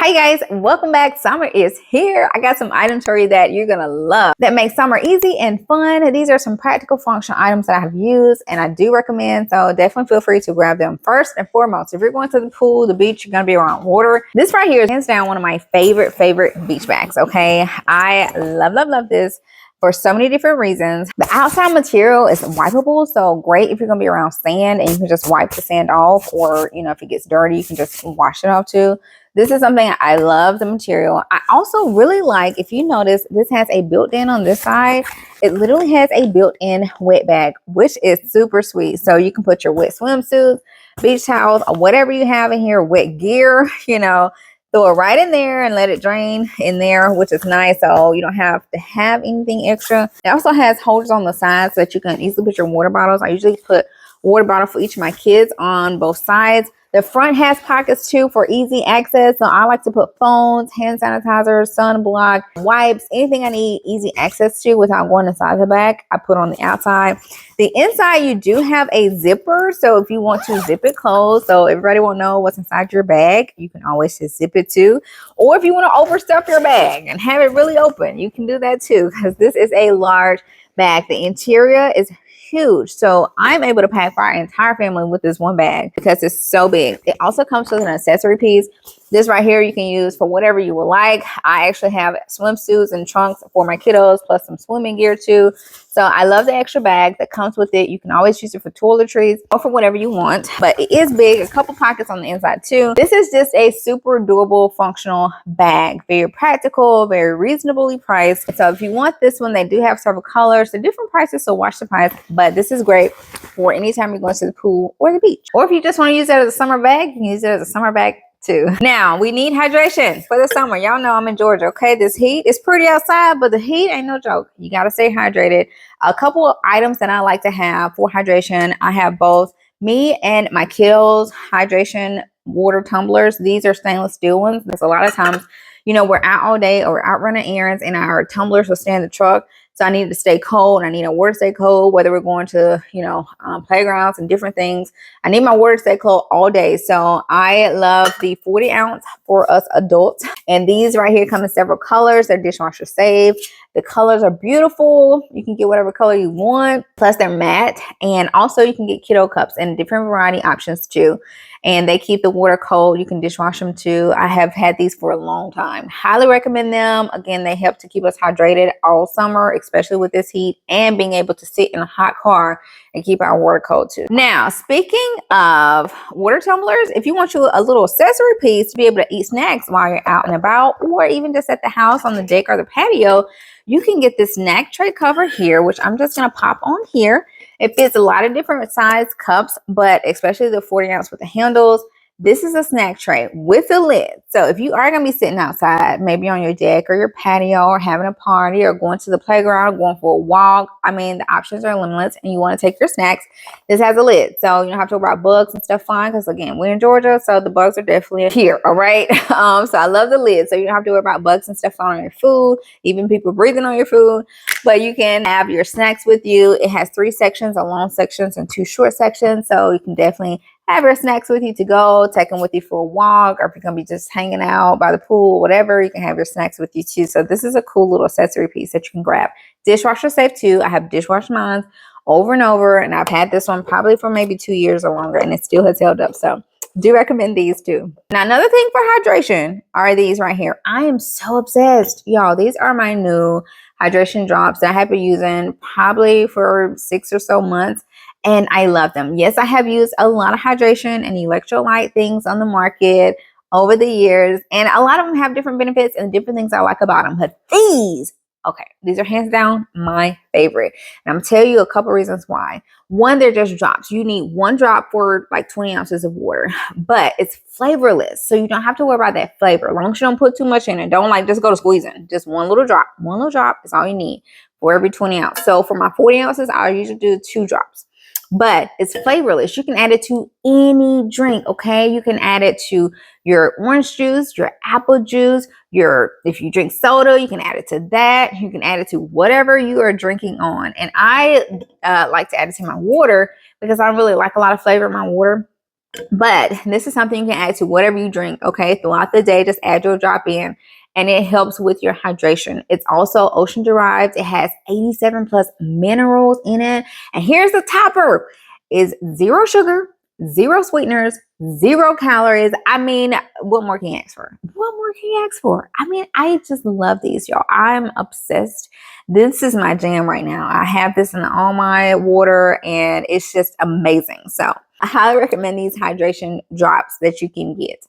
Hi guys, welcome back. Summer is here. I got some items for you that you're gonna love that make summer easy and fun. These are some practical functional items that I have used and I do recommend, so definitely feel free to grab them. First and foremost, if you're going to the pool, the beach, you're gonna be around water, this right here is hands down one of my favorite beach bags. Okay, I love this for so many different reasons. The outside material is wipeable, so great if you're gonna be around sand and you can just wipe the sand off, or if it gets dirty, you can just wash it off too. This is something I love, the material. I also really like, if you notice, this has a built-in on this side. It literally has a built-in wet bag, which is super sweet. So you can put your wet swimsuits, beach towels, or whatever you have in here, wet gear, throw it right in there and let it drain in there, which is nice. So you don't have to have anything extra. It also has holders on the sides so that you can easily put your water bottles. I usually put water bottle for each of my kids on both sides. The front has pockets too for easy access. So I like to put phones, hand sanitizer, sunblock, wipes, anything I need easy access to without going inside the bag, I put on the outside. The inside, you do have a zipper. So if you want to zip it closed, so everybody won't know what's inside your bag, you can always just zip it too. Or if you want to overstuff your bag and have it really open, you can do that too, because this is a large bag. The interior is huge, so I'm able to pack for our entire family with this one bag because it's so big. It also comes with an accessory piece. This right here you can use for whatever you would like. I actually have swimsuits and trunks for my kiddos, plus some swimming gear too. So I love the extra bag that comes with it. You can always use it for toiletries or for whatever you want, but it is big, a couple pockets on the inside too. This is just a super doable, functional bag. Very practical, very reasonably priced. So if you want this one, they do have several colors. They're different prices, so watch the price, but this is great for anytime you're going to the pool or the beach. Or if you just want to use it as a summer bag, you can use it as a summer bag too. Now we need hydration for the summer. Y'all know I'm in Georgia. Okay, this heat is pretty outside, but the heat ain't no joke. You got to stay hydrated. A couple of items that I like to have for hydration, I have both me and my kiddos hydration water tumblers. These are stainless steel ones. There's a lot of times we're out all day or we're out running errands and our tumblers will stay in the truck. So I need to stay cold. I need a water to stay cold, whether we're going to, playgrounds and different things. I need my water to stay cold all day. So I love the 40 ounce for us adults. And these right here come in several colors. They're dishwasher safe. The colors are beautiful. You can get whatever color you want. Plus they're matte. And also you can get kiddo cups and different variety options too. And they keep the water cold. You can dishwash them too. I have had these for a long time. Highly recommend them. Again, they help to keep us hydrated all summer, especially with this heat, and being able to sit in a hot car and keep our water cold too. Now, speaking of water tumblers, if you want a little accessory piece to be able to eat snacks while you're out and about, or even just at the house on the deck or the patio, you can get this snack tray cover here, which I'm just going to pop on here. It fits a lot of different size cups, but especially the 40 ounce with the handles. This is a snack tray with a lid. So if you are going to be sitting outside, maybe on your deck or your patio or having a party or going to the playground, going for a walk, the options are limitless and you want to take your snacks, this has a lid. So you don't have to worry about bugs and stuff flying because, again, we're in Georgia, so the bugs are definitely here, all right? So I love the lid. So you don't have to worry about bugs and stuff flying on your food, even people breathing on your food, but you can have your snacks with you. It has 3 sections, a long section and 2 short sections, so you can definitely have your snacks with you to go, take them with you for a walk, or if you're going to be just hanging out by the pool, whatever, you can have your snacks with you too. So this is a cool little accessory piece that you can grab. Dishwasher safe too. I have dishwashed mine over and over, and I've had this one probably for maybe 2 years or longer, and it still has held up. So do recommend these too. Now, another thing for hydration are these right here. I am so obsessed, y'all. These are my new hydration drops that I have been using probably for 6 or so months. And I love them. Yes, I have used a lot of hydration and electrolyte things on the market over the years. And a lot of them have different benefits and different things I like about them. But these are hands down my favorite. And I'm going to tell you a couple reasons why. One, they're just drops. You need 1 drop for like 20 ounces of water. But it's flavorless. So you don't have to worry about that flavor. As long as you don't put too much in it. Don't just go to squeezing. Just 1 little drop. 1 little drop is all you need for every 20 ounce. So for my 40 ounces, I usually do 2 drops. But it's flavorless. You can add it to any drink, okay? You can add it to your orange juice, your apple juice, if you drink soda, you can add it to that. You can add it to whatever you are drinking on. And I like to add it to my water because I really like a lot of flavor in my water. But this is something you can add to whatever you drink, okay? Throughout the day, just add your drop in and it helps with your hydration. It's also ocean derived. It has 87 plus minerals in it. And here's the topper is zero sugar, zero sweeteners, zero calories. I mean, what more can you ask for? What more can you ask for? I mean, I just love these, y'all. I'm obsessed. This is my jam right now. I have this in all my water and it's just amazing. So I highly recommend these hydration drops that you can get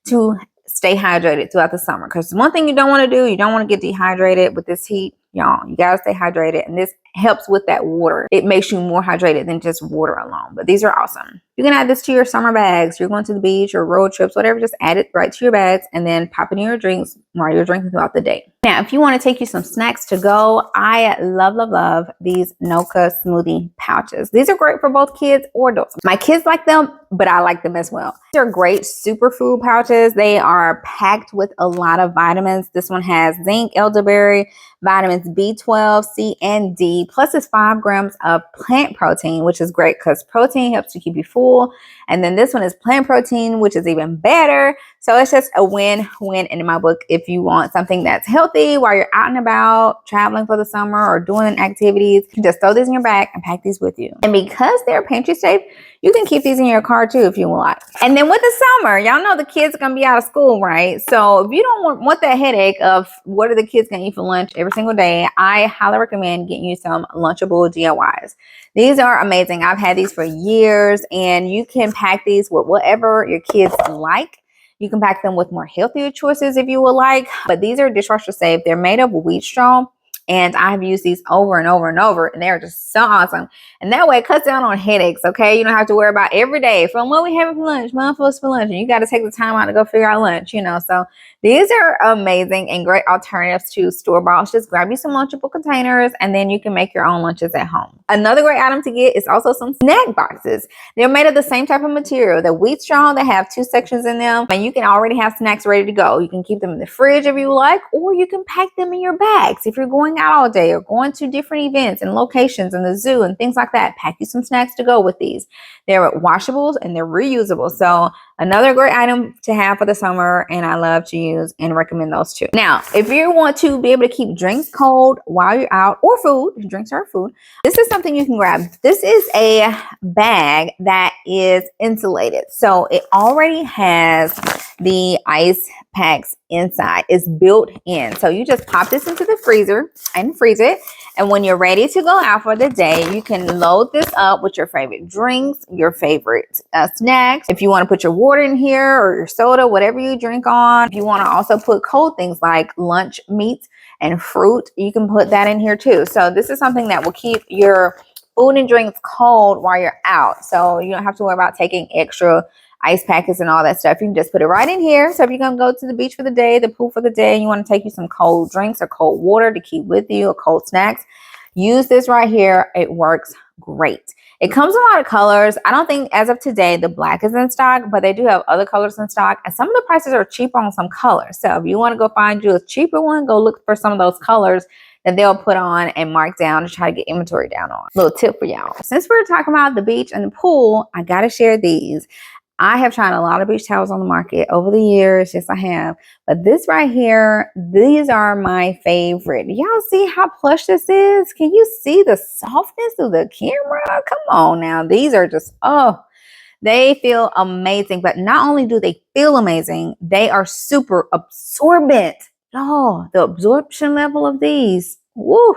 to stay hydrated throughout the summer. Because one thing you don't want to do, you don't want to get dehydrated with this heat. Y'all, you got to stay hydrated. And this helps with that water. It makes you more hydrated than just water alone. But these are awesome. You can add this to your summer bags. You're going to the beach or road trips, whatever. Just add it right to your bags and then pop it in your drinks while you're drinking throughout the day. Now, if you want to take you some snacks to go, I love these Noka smoothie pouches. These are great for both kids or adults. My kids like them, but I like them as well. They're great superfood pouches. They are packed with a lot of vitamins. This one has zinc, elderberry, vitamins B12, C, and D. Plus, it's 5 grams of plant protein, which is great because protein helps to keep you full. And then this one is plant protein, which is even better. So it's just a win-win in my book if you want something that's healthy while you're out and about, traveling for the summer or doing activities. You can just throw these in your bag and pack these with you. And because they're pantry safe, you can keep these in your car too if you want. And then with the summer, y'all know the kids are going to be out of school, right? So if you don't want that headache of what are the kids going to eat for lunch every single day, I highly recommend getting you some Lunchable DIYs. These are amazing. I've had these for years and you can pack these with whatever your kids like. You can pack them with more healthier choices if you would like, but these are dishwasher safe. They're made of wheat straw. And I've used these over and over and over, and they're just so awesome. And that way it cuts down on headaches, okay? You don't have to worry about every day from what we having for lunch, mom for lunch, and you got to take the time out to go figure out lunch, you know. So these are amazing and great alternatives to store-bought. Just grab you some Lunchable containers, and then you can make your own lunches at home. Another great item to get is also some snack boxes. They're made of the same type of material. The wheat straw, they have 2 sections in them, and you can already have snacks ready to go. You can keep them in the fridge if you like, or you can pack them in your bags if you're going out all day or going to different events and locations in the zoo and things like that. Pack you some snacks to go with these. They're washables and they're reusable. So another great item to have for the summer, and I love to use and recommend those too. Now, if you want to be able to keep drinks cold while you're out, or food, drinks or food, this is something you can grab. This is a bag that is insulated. So it already has the ice packs inside. It's built in. So you just pop this into the freezer and freeze it. And when you're ready to go out for the day, you can load this up with your favorite drinks, your favorite snacks. If you want to put your water in here or your soda, whatever you drink on. If you want to also put cold things like lunch meat and fruit, you can put that in here too. So this is something that will keep your food and drinks cold while you're out. So you don't have to worry about taking extra ice packets and all that stuff. You can just put it right in here. So if you're going to go to the beach for the day, the pool for the day, and you want to take you some cold drinks or cold water to keep with you or cold snacks, use this right here. It works great. It comes in a lot of colors. I don't think as of today the black is in stock, but they do have other colors in stock. And some of the prices are cheaper on some colors. So if you want to go find you a cheaper one, go look for some of those colors that they'll put on and mark down to try to get inventory down on. Little tip for y'all. Since we're talking about the beach and the pool, I got to share these. I have tried a lot of beach towels on the market over the years. Yes, I have. But this right here, these are my favorite. Y'all see how plush this is? Can you see the softness of the camera? Come on now. These are just, oh, they feel amazing. But not only do they feel amazing, they are super absorbent. Oh, the absorption level of these, woo,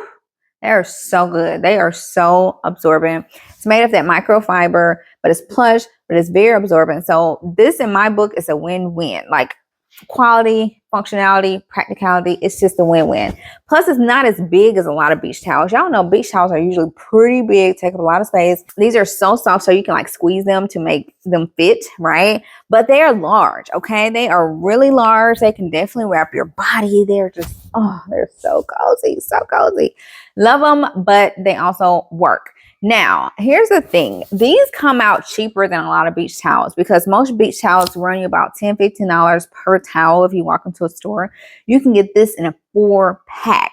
they're so good. They are so absorbent. It's made of that microfiber, but it's plush, but it's very absorbent. So this in my book is a win-win. Like quality, functionality, practicality, it's just a win-win. Plus, it's not as big as a lot of beach towels. Y'all know beach towels are usually pretty big, take up a lot of space. These are so soft, so you can like squeeze them to make them fit, right? But they are large, okay? They are really large. They can definitely wrap your body. They're just, oh, they're so cozy, so cozy. Love them, but they also work. Now, here's the thing. These come out cheaper than a lot of beach towels because most beach towels run you about $10, $15 per towel if you walk into a store. You can get this in a 4-pack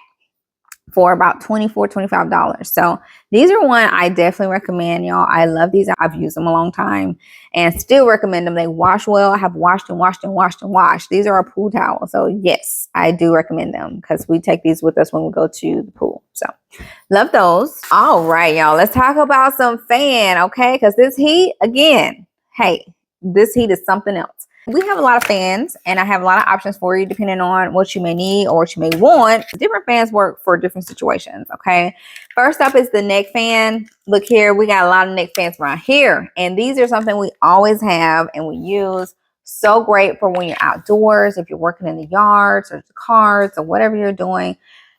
for about $24–25. So these are one I definitely recommend, y'all. I love these. I've used them a long time and still recommend them. They wash well. I have washed and washed and washed and washed. These are our pool towels. So yes, I do recommend them because we take these with us when we go to the pool. So love those. All right, y'all. Let's talk about some fan, okay? Because this heat, again, hey, this heat is something else. We have a lot of fans, and I have a lot of options for you depending on what you may need or what you may want. Different fans work for different situations, okay? First up is the neck fan. Look here, we got a lot of neck fans around here, and these are something we always have and we use. So great for when you're outdoors, if you're working in the yards or the cars or whatever you're doing.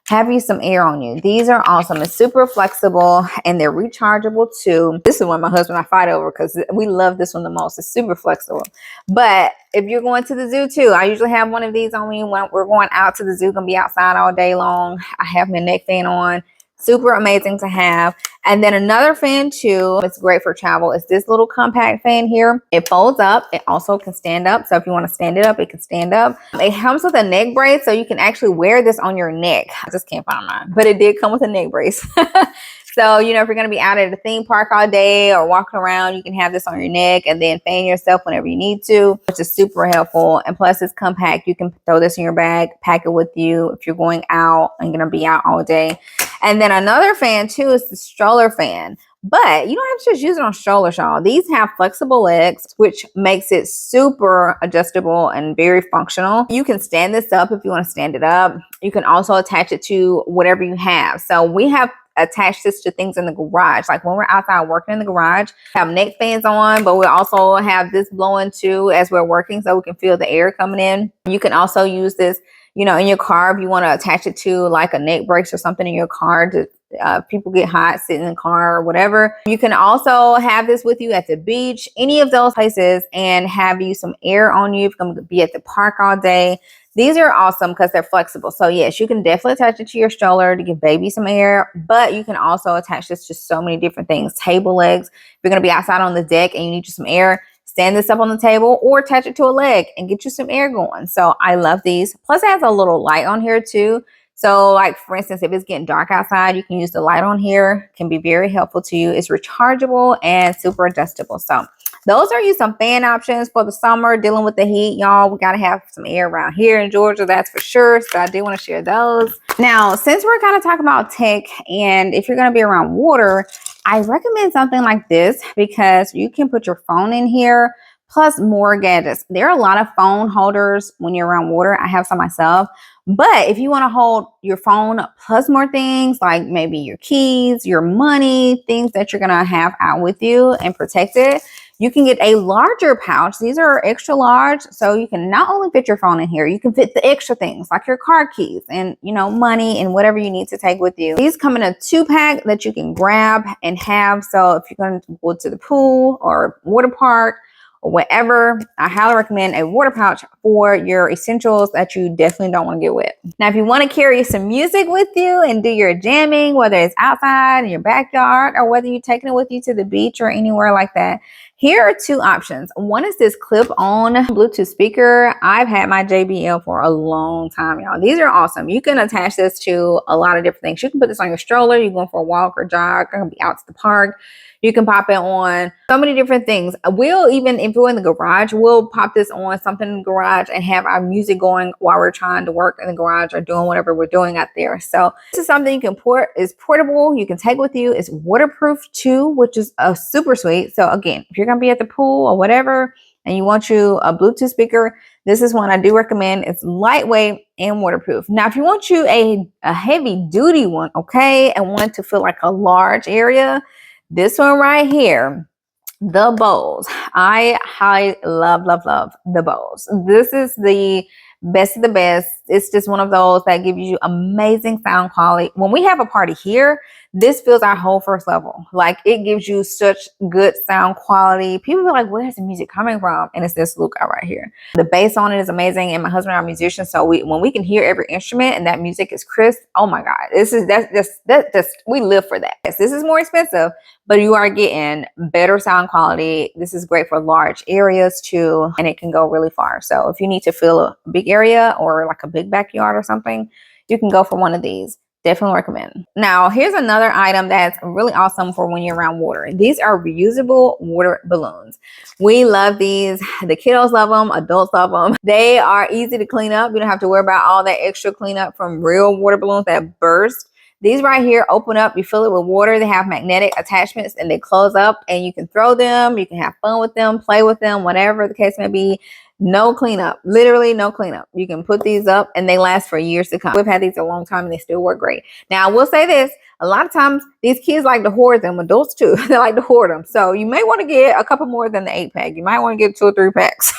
Have you some air on you. These are awesome. It's super flexible and they're rechargeable too. This is one my husband and I fight over because we love this one the most. It's super flexible. But if you're going to the zoo too, I usually have one of these on me when we're going out to the zoo, gonna be outside all day long. I have my neck fan on. Super amazing to have. And then another fan too, it's great for travel. It's this little compact fan here. It folds up. It also can stand up. So if you want to stand it up, it can stand up. It comes with a neck brace, so you can actually wear this on your neck. I just can't find mine, but it did come with a neck brace. So, you know, if you're going to be out at a theme park all day or walking around, you can have this on your neck and then fan yourself whenever you need to, which is super helpful. And plus it's compact. You can throw this in your bag, pack it with you if you're going out and going to be out all day. And then another fan too is the stroller fan. But you don't have to just use it on strollers, y'all. These have flexible legs, which makes it super adjustable and very functional. You can stand this up if you want to stand it up. You can also attach it to whatever you have. So we have attached this to things in the garage. Like when we're outside working in the garage, have neck fans on, but we also have this blowing too as we're working so we can feel the air coming in. You can also use this, you know, in your car if you want to attach it to like a neck brace or something in your car to people get hot sitting in the car or whatever. You can also have this with you at the beach, any of those places, and have you some air on you if you're going to be at the park all day. These are awesome because they're flexible. So yes, you can definitely attach it to your stroller to give baby some air, but you can also attach this to so many different things. Table legs. If you're going to be outside on the deck and you need you some air, stand this up on the table or attach it to a leg and get you some air going. So I love these. Plus it has a little light on here too. So like for instance, if it's getting dark outside, you can use the light on here. It can be very helpful to you. It's rechargeable and super adjustable. So those are you some fan options for the summer, dealing with the heat, y'all. We got to have some air around here in Georgia, that's for sure. So I do want to share those. Now, since we're kind of talking about tech and if you're going to be around water, I recommend something like this because you can put your phone in here plus more gadgets. There are a lot of phone holders when you're around water. I have some myself. But if you want to hold your phone plus more things like maybe your keys, your money, things that you're going to have out with you and protect it, you can get a larger pouch. These are extra large. So you can not only fit your phone in here, you can fit the extra things like your car keys and, you know, money and whatever you need to take with you. These come in a 2-pack that you can grab and have. So if you're going to go to the pool or water park, or whatever, I highly recommend a water pouch for your essentials that you definitely don't want to get wet. Now, if you want to carry some music with you and do your jamming, whether it's outside in your backyard or whether you're taking it with you to the beach or anywhere like that, here are 2 options. One is this clip-on Bluetooth speaker. I've had my JBL for a long time, y'all. These are awesome. You can attach this to a lot of different things. You can put this on your stroller. You're going for a walk or jog, or be out to the park. You can pop it on so many different things. We'll even, if we're in the garage, we'll pop this on something in the garage and have our music going while we're trying to work in the garage or doing whatever we're doing out there. So this is something you can is portable. You can take with you. It's waterproof too, which is super sweet. So again, if you're going to be at the pool or whatever, and you want you a Bluetooth speaker, this is one I do recommend. It's lightweight and waterproof. Now, if you want you a heavy duty one, okay, and want to feel like a large area, this one right here, the Bose. I highly love the Bose. This is the best of the best. It's just one of those that gives you amazing sound quality. When we have a party here, this fills our whole first level. Like it gives you such good sound quality. People are like, where's the music coming from? And it's this little guy right here. The bass on it is amazing. And my husband and I are musicians. So when we can hear every instrument and that music is crisp, oh my God, that's we live for that. Yes, this is more expensive, but you are getting better sound quality. This is great for large areas too, and it can go really far. So if you need to fill a big area or like a big backyard or something, you can go for one of these. Definitely recommend. Now, here's another item that's really awesome for when you're around water. These are reusable water balloons. We love these. The kiddos love them. Adults love them. They are easy to clean up. You don't have to worry about all that extra cleanup from real water balloons that burst. These right here open up, you fill it with water. They have magnetic attachments and they close up, and you can throw them. You can have fun with them, play with them, whatever the case may be. No cleanup, literally no cleanup. You can put these up and they last for years to come. We've had these a long time and they still work great. Now, I will say this, a lot of times these kids like to hoard them, adults too. They like to hoard them. So you may want to get a couple more than the 8-pack. You might want to get 2 or 3 packs.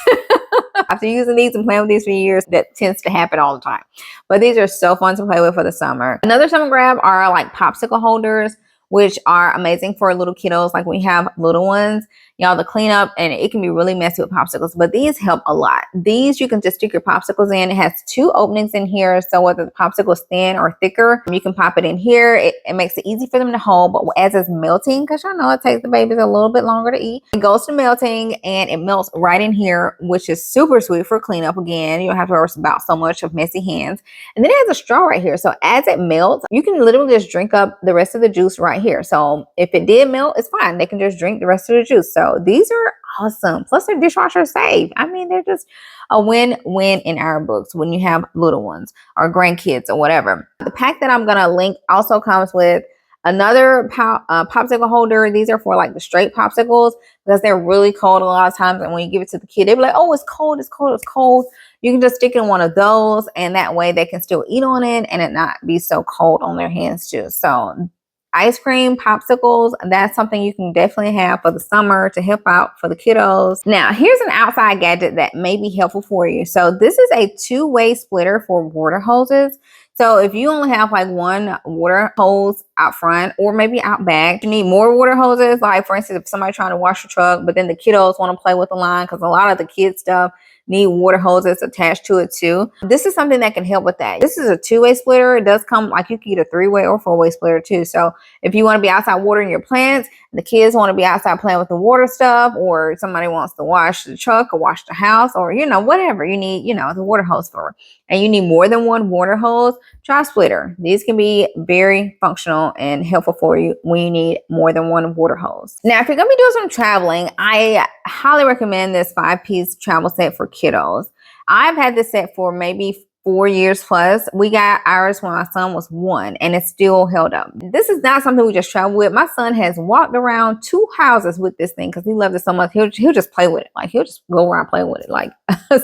After using these and playing with these for years, that tends to happen all the time. But these are so fun to play with for the summer. Another summer grab are like popsicle holders, which are amazing for little kiddos. Like when you have little ones, y'all, the cleanup, and it can be really messy with popsicles, but these help a lot. These you can just stick your popsicles in. It has 2 openings in here, so whether the popsicle is thin or thicker, you can pop it in here. It makes it easy for them to hold, but as it's melting, because y'all know it takes the babies a little bit longer to eat, it goes to melting and it melts right in here, which is super sweet for cleanup. Again, you don't have to worry about so much of messy hands. And then it has a straw right here, so as it melts, you can literally just drink up the rest of the juice right here. So if it did melt, it's fine. They can just drink the rest of the juice. So these are awesome. Plus, they're dishwasher safe. I mean, they're just a win-win in our books when you have little ones or grandkids or whatever. The pack that I'm going to link also comes with another popsicle holder. These are for like the straight popsicles because they're really cold a lot of times. And when you give it to the kid, they'll be like, oh, it's cold, it's cold, it's cold. You can just stick in one of those, and that way they can still eat on it and it not be so cold on their hands too. So ice cream, popsicles, that's something you can definitely have for the summer to help out for the kiddos. Now, here's an outside gadget that may be helpful for you. So this is a 2-way splitter for water hoses. So if you only have like one water hose out front or maybe out back, you need more water hoses. Like for instance, if somebody's trying to wash your truck, but then the kiddos want to play with the line, because a lot of the kids stuff need water hoses attached to it too. This is something that can help with that. This is a 2-way splitter. It does come, like you can get a 3-way or 4-way splitter too. So if you want to be outside watering your plants, the kids want to be outside playing with the water stuff, or somebody wants to wash the truck or wash the house, or, you know, whatever you need, you know, the water hose for, and you need more than one water hose, try a splitter. These can be very functional and helpful for you when you need more than one water hose. Now, if you're going to be doing some traveling, I highly recommend this 5-piece travel set for kiddos. I've had this set for maybe 4 years plus. We got ours when my son was 1 and it's still held up. This is not something we just travel with. My son has walked around 2 houses with this thing because he loves it so much. He'll just play with it. Like he'll just go around playing with it. Like,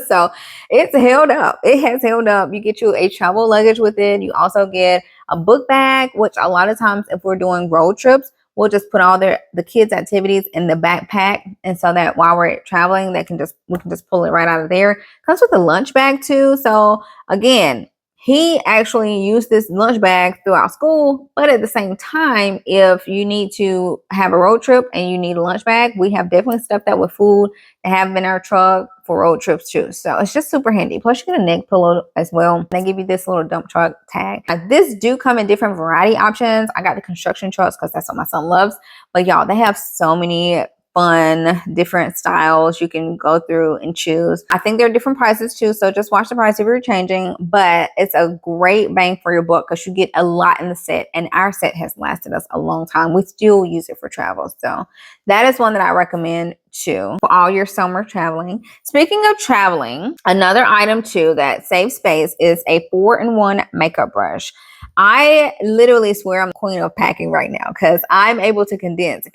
so it's held up. It has held up. You get you a travel luggage with it. You also get a book bag, which a lot of times if we're doing road trips, we'll just put all the kids' activities in the backpack, and so that while we're traveling, we can just pull it right out of there. Comes with a lunch bag too. So again, he actually used this lunch bag throughout school, but at the same time, if you need to have a road trip and you need a lunch bag, we have definitely stuffed that with food to have in our truck for road trips too. So it's just super handy. Plus you get a neck pillow as well. They give you this little dump truck tag. Now, this do come in different variety options. I got the construction trucks because that's what my son loves. But y'all, they have so many fun different styles you can go through and choose. I think there are different prices too, so just watch the price if you're changing, but it's a great bang for your buck because you get a lot in the set, and our set has lasted us a long time. We still use it for travel, so that is one that I recommend too for all your summer traveling. Speaking of traveling, another item too that saves space is a 4-in-1 makeup brush. I literally swear I'm queen of packing right now because I'm able to condense,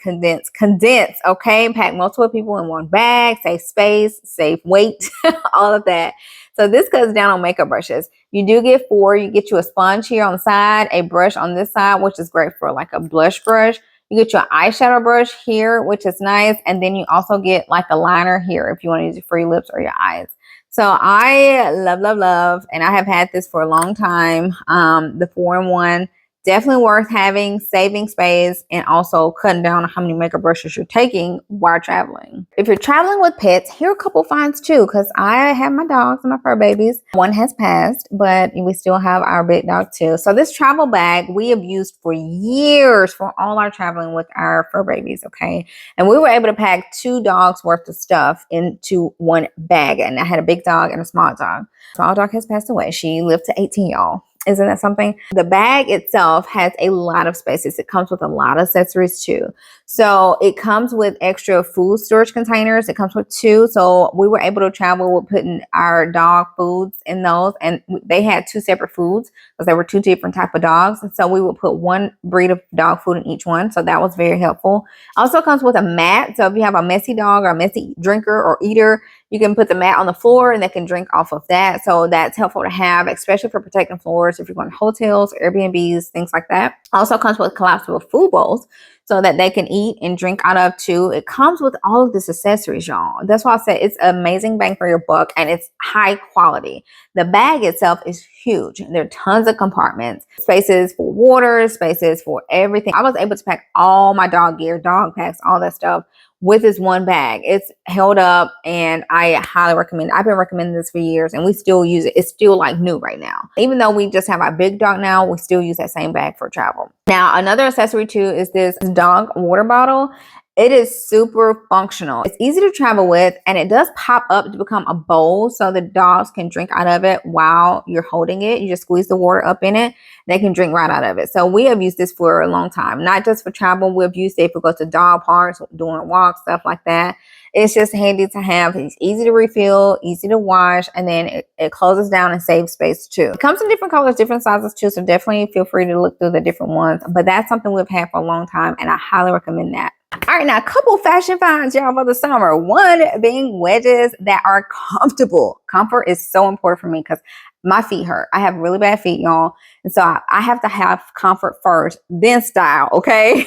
okay, and pack multiple people in one bag, save space, save weight, all of that. So this cuts down on makeup brushes. You do get 4. You get you a sponge here on the side, a brush on this side, which is great for like a blush brush. You get your eyeshadow brush here, which is nice. And then you also get like a liner here if you want to use your free lips or your eyes. So I love, and I have had this for a long time. The 4-in-1, definitely worth having, saving space, and also cutting down on how many makeup brushes you're taking while traveling. If you're traveling with pets, here are a couple finds too, because I have my dogs and my fur babies. One has passed, but we still have our big dog too. So this travel bag we have used for years for all our traveling with our fur babies, okay? And we were able to pack 2 dogs worth of stuff into one bag. And I had a big dog and a small dog. Small dog has passed away. She lived to 18, y'all. Isn't that something? The bag itself has a lot of spaces. It comes with a lot of accessories too. So it comes with extra food storage containers. It comes with 2. So we were able to travel with putting our dog foods in those, and they had 2 separate foods because there were 2 different type of dogs. And so we would put 1 breed of dog food in each one. So that was very helpful. Also comes with a mat. So if you have a messy dog or a messy drinker or eater, you can put the mat on the floor and they can drink off of that. So that's helpful to have, especially for protecting floors if you're going to hotels, Airbnbs, things like that. Also comes with collapsible food bowls so that they can eat and drink out of too. It comes with all of this accessories, y'all. That's why I said it's an amazing bang for your buck and it's high quality. The bag itself is huge. There are tons of compartments, spaces for water, spaces for everything. I was able to pack all my dog gear, dog packs, all that stuff with this one bag. It's held up and I highly recommend it. I've been recommending this for years and we still use it. It's still like new right now. Even though we just have our big dog now, we still use that same bag for travel. Now, another accessory too is this dog water bottle. It is super functional. It's easy to travel with and it does pop up to become a bowl so the dogs can drink out of it while you're holding it. You just squeeze the water up in it. They can drink right out of it. So we have used this for a long time, not just for travel. We've used it if we go to dog parks, doing walks, stuff like that. It's just handy to have. It's easy to refill, easy to wash, and then it closes down and saves space too. It comes in different colors, different sizes too, so definitely feel free to look through the different ones. But that's something we've had for a long time, and I highly recommend that. All right, now a couple fashion finds, y'all, for the summer. One being wedges that are comfortable. Comfort is so important for me because my feet hurt. I have really bad feet, y'all. And so I have to have comfort first, then style, okay?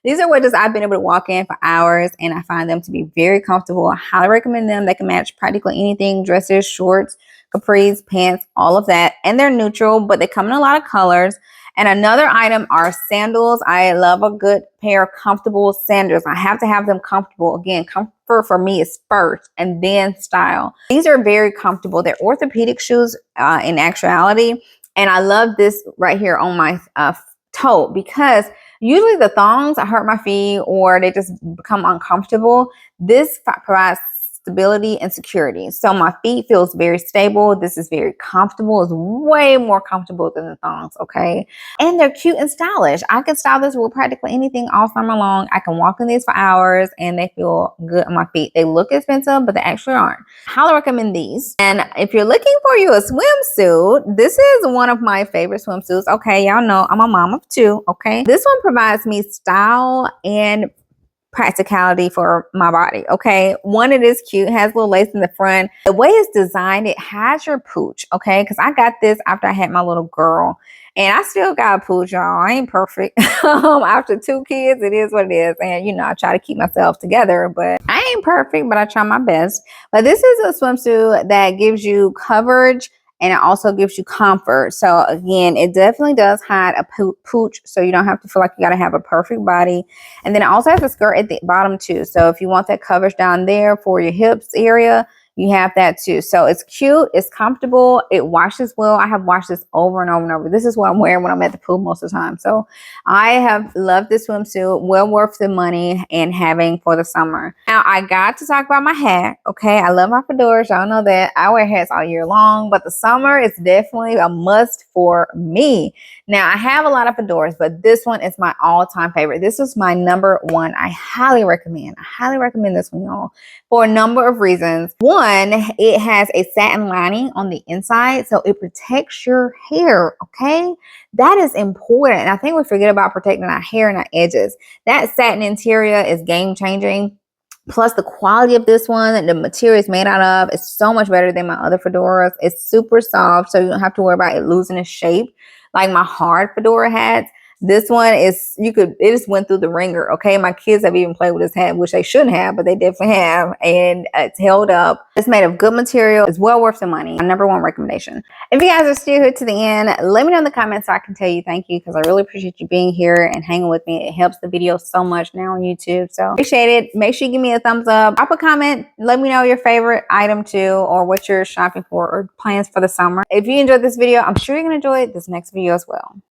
These are wedges I've been able to walk in for hours, and I find them to be very comfortable. I highly recommend them. They can match practically anything, dresses, shorts, capris, pants, all of that. And they're neutral, but they come in a lot of colors. And another item are sandals. I love a good pair of comfortable sandals. I have to have them comfortable. Again, comfort for me is first and then style. These are very comfortable. They're orthopedic shoes in actuality. And I love this right here on my toe because usually the thongs hurt my feet or they just become uncomfortable. This provides stability and security. So my feet feels very stable. This is very comfortable. It's way more comfortable than the thongs, okay? And they're cute and stylish. I can style this with practically anything all summer long. I can walk in these for hours and they feel good on my feet. They look expensive, but they actually aren't. Highly recommend these. And if you're looking for you a swimsuit, this is one of my favorite swimsuits. Okay, y'all know I'm a mom of 2, okay? This one provides me style and practicality for my body, okay? One, it is cute, has a little lace in the front. The way it's designed, it has your pooch, okay? Because I got this after I had my little girl, and I still got a pooch, y'all. I ain't perfect. After 2 kids, it is what it is. And, you know, I try to keep myself together, but I ain't perfect, but I try my best. But this is a swimsuit that gives you coverage and it also gives you comfort. So again, it definitely does hide a pooch, so you don't have to feel like you got to have a perfect body. And then it also has a skirt at the bottom too. So if you want that coverage down there for your hips area, you have that too. So it's cute, it's comfortable, it washes well. I have washed this over and over and over. This is what I'm wearing when I'm at the pool most of the time. So I have loved this swimsuit, well worth the money and having for the summer. Now I got to talk about my hat, okay? I love my fedoras, y'all know that. I wear hats all year long, but the summer is definitely a must for me. Now I have a lot of fedoras, but this one is my all-time favorite. This is my #1. I highly recommend this one, y'all, for a number of reasons. One, it has a satin lining on the inside, so it protects your hair, okay? That is important. And I think we forget about protecting our hair and our edges. That satin interior is game-changing. Plus the quality of this one and the material it's made out of is so much better than my other fedoras. It's super soft, so you don't have to worry about it losing its shape like my hard fedora hats. This one is, it just went through the ringer, okay? My kids have even played with this hat, which they shouldn't have, but they definitely have, and it's held up. It's made of good material. It's well worth the money. My #1 recommendation. If you guys are still here to the end, let me know in the comments so I can tell you thank you, because I really appreciate you being here and hanging with me. It helps the video so much now on YouTube, so appreciate it. Make sure you give me a thumbs up. Drop a comment. Let me know your favorite item too, or what you're shopping for or plans for the summer. If you enjoyed this video, I'm sure you're going to enjoy this next video as well.